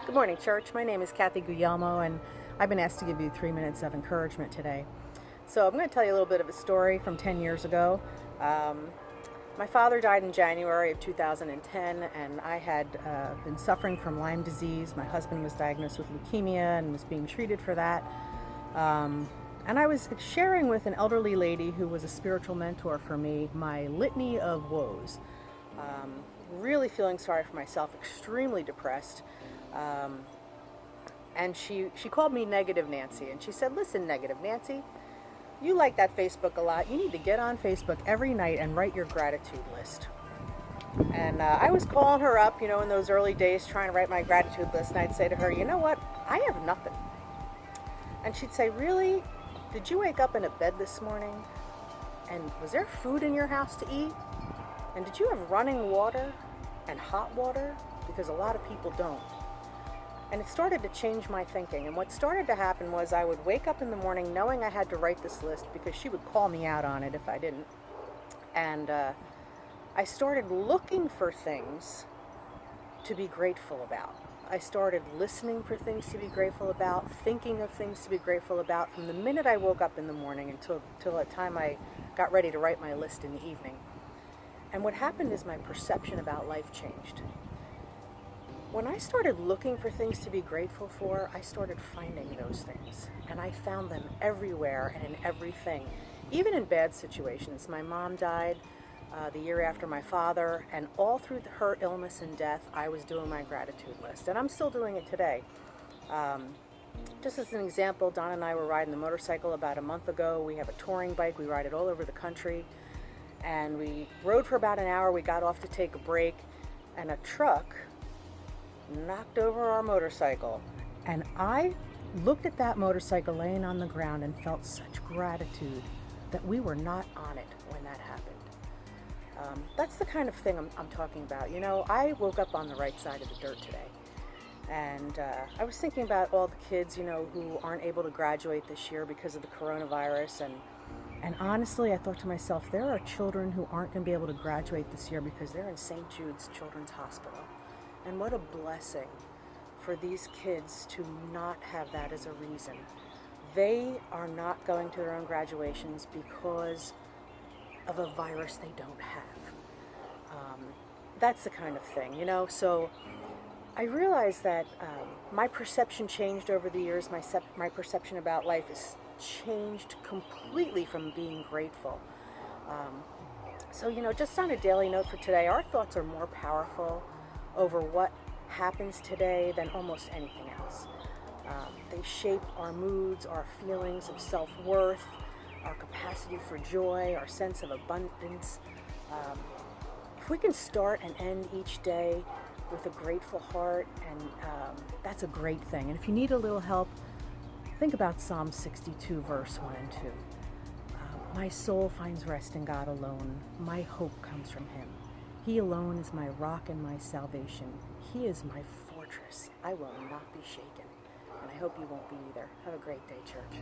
Good morning, church. My name is Cathy Guglielmo, and I've been asked to give you 3 minutes of encouragement today. So I'm going to tell you a little bit of a story from 10 years ago. My father died in January of 2010, and I had been suffering from Lyme disease. My husband was diagnosed with leukemia and was being treated for that. And I was sharing with an elderly lady who was a spiritual mentor for me my litany of woes. Really feeling sorry for myself, extremely depressed. And she called me Negative Nancy, and she said, "Listen, Negative Nancy, you like that Facebook a lot. You need to get on Facebook every night and write your gratitude list." And I was calling her up, in those early days, trying to write my gratitude list, and I'd say to her, "You know what? I have nothing." And she'd say, "Really? Did you wake up in a bed this morning? And was there food in your house to eat? And did you have running water and hot water? Because a lot of people don't." And it started to change my thinking. And what started to happen was I would wake up in the morning knowing I had to write this list because she would call me out on it if I didn't. And I started looking for things to be grateful about. I started listening for things to be grateful about, thinking of things to be grateful about from the minute I woke up in the morning until the time I got ready to write my list in the evening. And what happened is my perception about life changed. When I started looking for things to be grateful for, I started finding those things. And I found them everywhere and in everything, even in bad situations. My mom died the year after my father, and all through her illness and death, I was doing my gratitude list. And I'm still doing it today. Just as an example, Don and I were riding the motorcycle about a month ago. We have a touring bike. We ride it all over the country. And we rode for about an hour. We got off to take a break, and a truck knocked over our motorcycle. And I looked at that motorcycle laying on the ground and felt such gratitude that we were not on it when that happened. That's the kind of thing I'm talking about. I woke up on the right side of the dirt today. And I was thinking about all the kids, who aren't able to graduate this year because of the coronavirus. And honestly, I thought to myself, there are children who aren't going to be able to graduate this year because they're in St. Jude's Children's Hospital. And what a blessing for these kids to not have that as a reason. They are not going to their own graduations because of a virus they don't have. That's the kind of thing, So I realized that my perception changed over the years. My perception about life has changed completely from being grateful. So, just on a daily note for today, our thoughts are more powerful over what happens today than almost anything else. They shape our moods, our feelings of self-worth, our capacity for joy, our sense of abundance. If we can start and end each day with a grateful heart, and that's a great thing. And if you need a little help, think about Psalm 62, verse 1 and 2. My soul finds rest in God alone. My hope comes from Him. He alone is my rock and my salvation. He is my fortress. I will not be shaken. And I hope you won't be either. Have a great day, church.